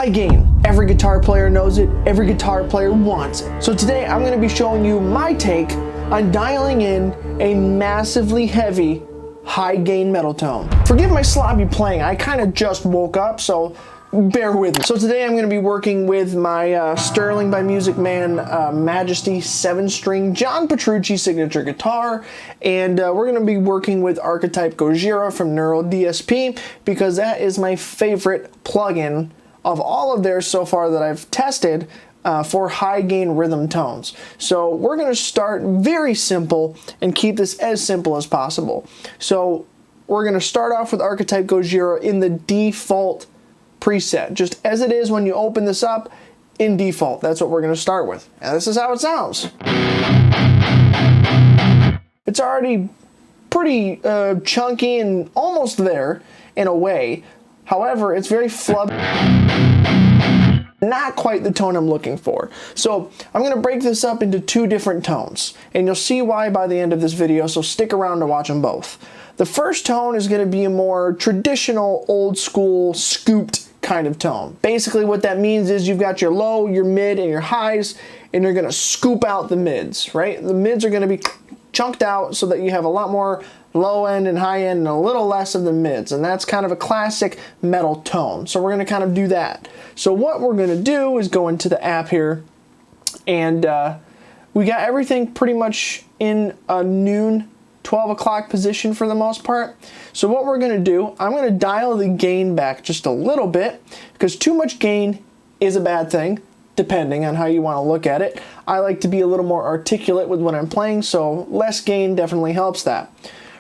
High gain. Every guitar player knows it, every guitar player wants it. So today I'm going to be showing you my take on dialing in a massively heavy high gain metal tone. Forgive my sloppy playing, I kind of just woke up, so bear with me. So today I'm going to be working with my Sterling by Music Man Majesty 7-string John Petrucci signature guitar, and we're going to be working with Archetype Gojira from Neural DSP because that is my favorite plugin of all of theirs so far that I've tested for high gain rhythm tones. So we're going to start very simple and keep this as simple as possible. So we're going to start off with Archetype Gojira in the default preset, just as it is when you open this up in default. That's what we're going to start with, and this is how it sounds. It's already pretty chunky and almost there in a way. However, it's very flubby, not quite the tone I'm looking for. So I'm going to break this up into two different tones, and you'll see why by the end of this video, so stick around to watch them both. The first tone is going to be a more traditional, old school, scooped kind of tone. Basically what that means is you've got your low, your mid, and your highs, and you're going to scoop out the mids, right? The mids are going to be chunked out so that you have a lot more low end and high end and a little less of the mids, and that's kind of a classic metal tone. So we're going to kind of do that. So what we're going to do is go into the app here, and we got everything pretty much in a noon 12 o'clock position for the most part. So what we're going to do, I'm going to dial the gain back just a little bit, because too much gain is a bad thing depending on how you want to look at it. I like to be a little more articulate with what I'm playing, so less gain definitely helps that.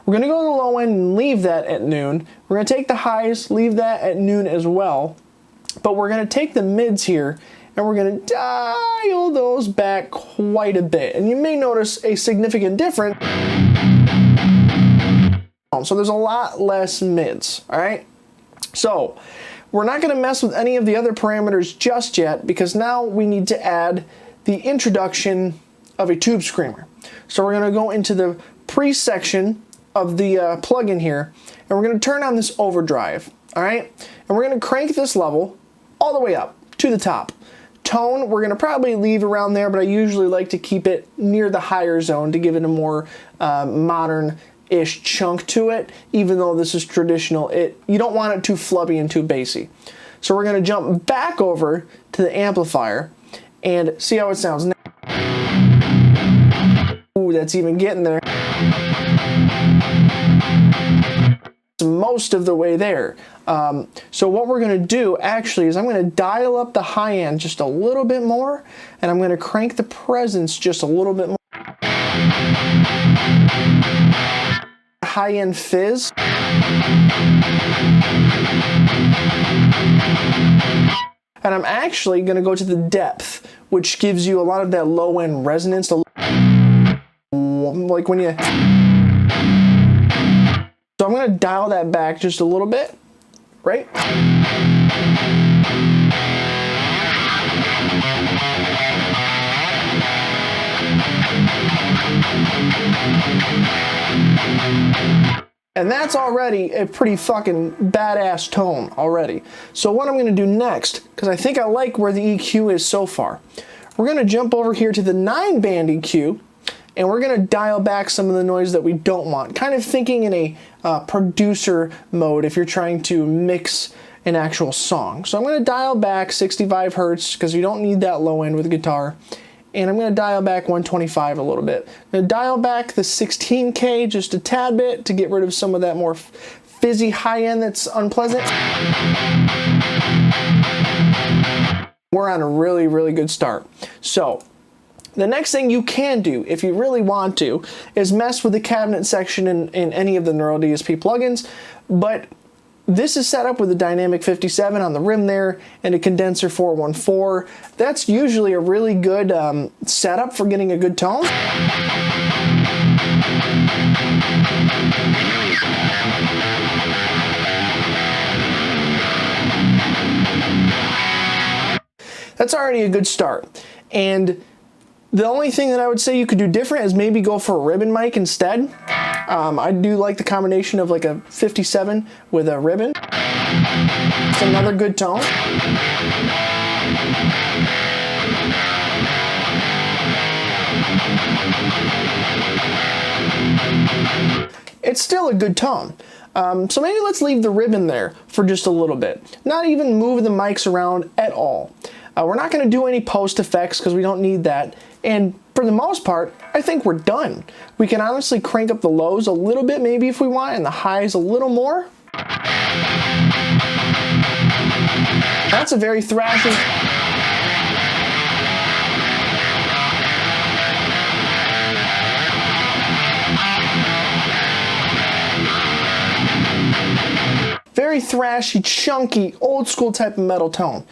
We're going to go to the low end and leave that at noon. We're going to take the highs, leave that at noon as well. But we're going to take the mids here and we're going to dial those back quite a bit. And you may notice a significant difference. So there's a lot less mids, all right? So we're not going to mess with any of the other parameters just yet, because now we need to add the introduction of a tube screamer. So we're going to go into the pre-section of the plugin here, and we're going to turn on this overdrive, all right? And we're going to crank this level all the way up to the top. Tone, we're going to probably leave around there, but I usually like to keep it near the higher zone to give it a more modern-ish chunk to it, even though this is traditional. You don't want it too flubby and too bassy. So we're going to jump back over to the amplifier and see how it sounds now. Ooh, that's even getting there. Most of the way there. So what we're going to do actually is I'm going to dial up the high end just a little bit more, and I'm going to crank the presence just a little bit more. High end fizz. And I'm actually going to go to the depth, which gives you a lot of that low end resonance, like when you... So I'm going to dial that back just a little bit, right? And that's already a pretty fucking badass tone already. So what I'm going to do next, because I think I like where the EQ is so far, we're going to jump over here to the 9-band EQ, and we're going to dial back some of the noise that we don't want. Kind of thinking in a producer mode if you're trying to mix an actual song. So I'm going to dial back 65 Hertz because you don't need that low end with guitar. And I'm going to dial back 125 a little bit. I'm going to dial back the 16K just a tad bit to get rid of some of that more fizzy high end that's unpleasant. We're on a really, really good start. So the next thing you can do, if you really want to, is mess with the cabinet section in any of the Neural DSP plugins, but this is set up with a dynamic 57 on the rim there and a condenser 414. That's usually a really good setup for getting a good tone. That's already a good start. And the only thing that I would say you could do different is maybe go for a ribbon mic instead. I do like the combination of like a 57 with a ribbon. It's another good tone. it's still a good tone. So maybe let's leave the ribbon there for just a little bit. Not even move the mics around at all. We're not going to do any post effects because we don't need that. And for the most part, I think we're done. We can honestly crank up the lows a little bit maybe if we want, and the highs a little more. That's a very thrashy. Very thrashy, chunky, old school type of metal tone.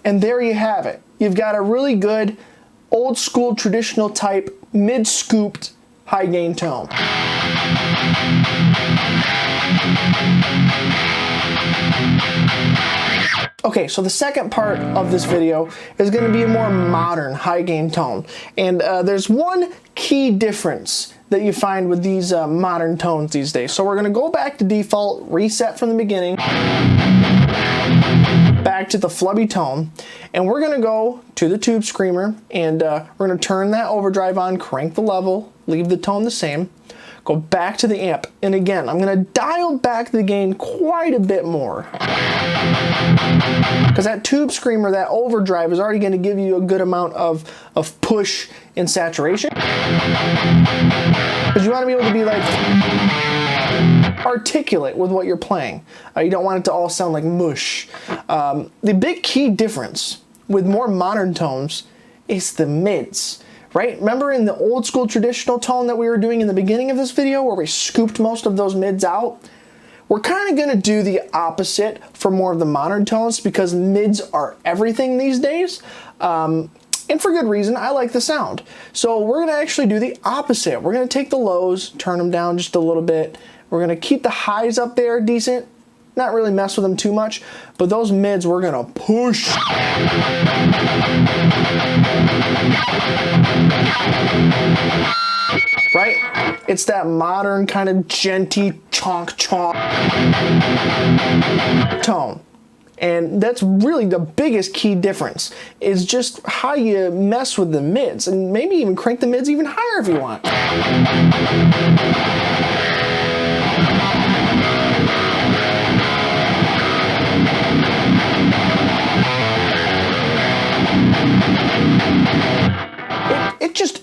And there you have it. You've got a really good, old school, traditional type, mid-scooped, high gain tone. Okay, so the second part of this video is going to be a more modern high gain tone. And there's one key difference that you find with these modern tones these days. So we're going to go back to default, reset from the beginning, back to the flubby tone, and we're going to go to the tube screamer, and we're going to turn that overdrive on, crank the level, leave the tone the same, go back to the amp, and again, I'm going to dial back the gain quite a bit more. Because that tube screamer, that overdrive, is already going to give you a good amount of push and saturation. Because you want to be able to be like articulate with what you're playing. You don't want it to all sound like mush. The big key difference with more modern tones is the mids. Right? Remember in the old school traditional tone that we were doing in the beginning of this video where we scooped most of those mids out? We're kind of going to do the opposite for more of the modern tones because mids are everything these days. And for good reason, I like the sound. So we're going to actually do the opposite. We're going to take the lows, turn them down just a little bit. We're going to keep the highs up there decent. Not really mess with them too much, but those mids we're going to push. Right? It's that modern kind of genty chonk tone. And that's really the biggest key difference is just how you mess with the mids, and maybe even crank the mids even higher if you want.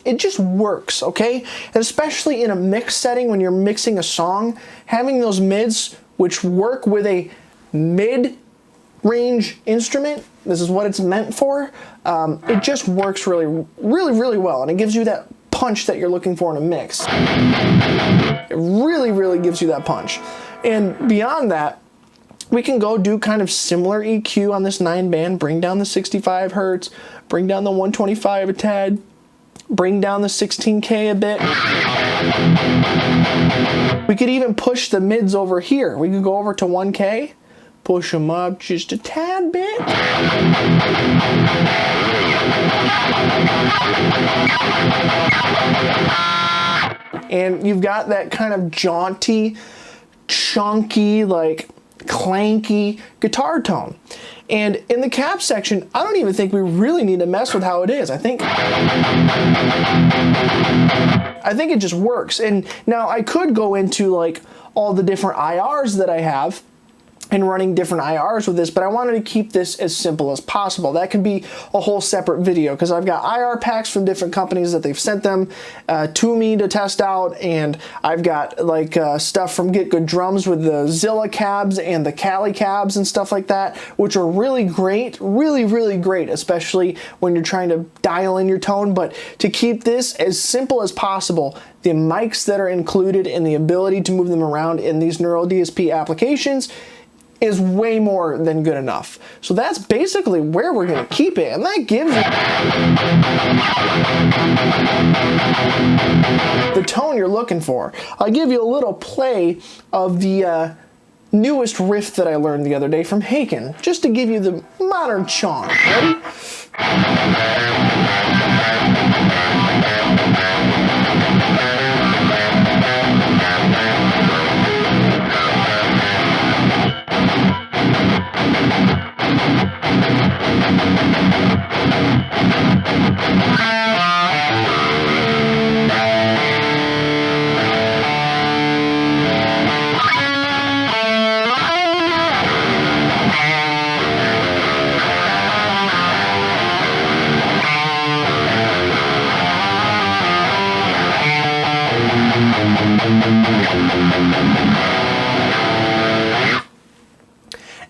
It just works, okay? And especially in a mix setting when you're mixing a song, having those mids which work with a mid-range instrument, this is what it's meant for, it just works really well, and it gives you that punch that you're looking for in a mix. It really gives you that punch. And beyond that, we can go do kind of similar EQ on this 9-band, bring down the 65 hertz, bring down the 125 a tad, bring down the 16K a bit. We could even push the mids over here. We could go over to 1K, push them up just a tad bit. And you've got that kind of jaunty, chunky, like clanky guitar tone. And in the cap section, I don't even think we really need to mess with how it is. I think it just works. And now I could go into like all the different IRs that I have and running different IRs with this, but I wanted to keep this as simple as possible. That could be a whole separate video because I've got IR packs from different companies that they've sent them to me to test out, and I've got like stuff from Get Good Drums with the Zilla cabs and the Cali cabs and stuff like that, which are really great, really great, especially when you're trying to dial in your tone. But to keep this as simple as possible, the mics that are included and the ability to move them around in these Neural DSP applications is way more than good enough. So that's basically where we're going to keep it, and that gives you the tone you're looking for. I'll give you a little play of the newest riff that I learned the other day from Haken, just to give you the modern charm. Ready?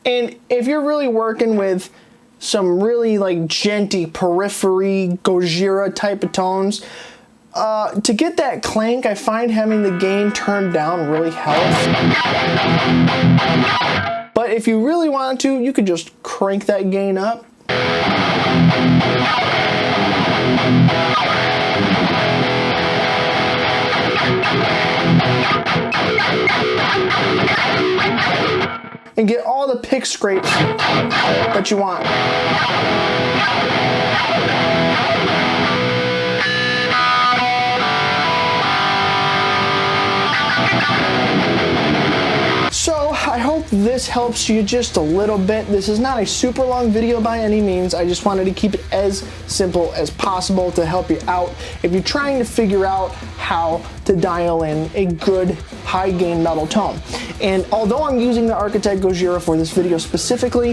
And if you're really working with some really like djenty periphery Gojira type of tones, to get that clank, I find having the gain turned down really helps. But if you really want to, you could just crank that gain up. And get all the pick scrapes that you want. So I hope this helps you just a little bit. This is not a super long video by any means. I just wanted to keep it as simple as possible to help you out if you're trying to figure out how to dial in a good high gain metal tone. And although I'm using the Archetype Gojira for this video specifically,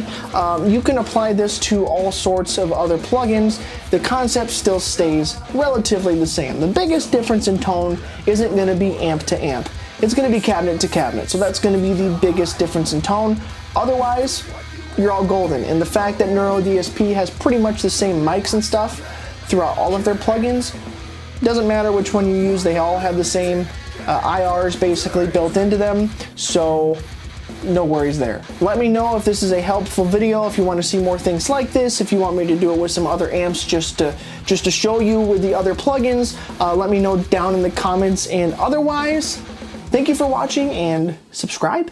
you can apply this to all sorts of other plugins. The concept still stays relatively the same. The biggest difference in tone isn't going to be amp to amp. It's going to be cabinet to cabinet, so that's going to be the biggest difference in tone. Otherwise, you're all golden. And the fact that Neuro DSP has pretty much the same mics and stuff throughout all of their plugins, doesn't matter which one you use, they all have the same IRs basically built into them, so no worries there. Let me know if this is a helpful video, if you want to see more things like this, if you want me to do it with some other amps just to show you with the other plugins. Let me know down in the comments, and otherwise, thank you for watching and subscribe.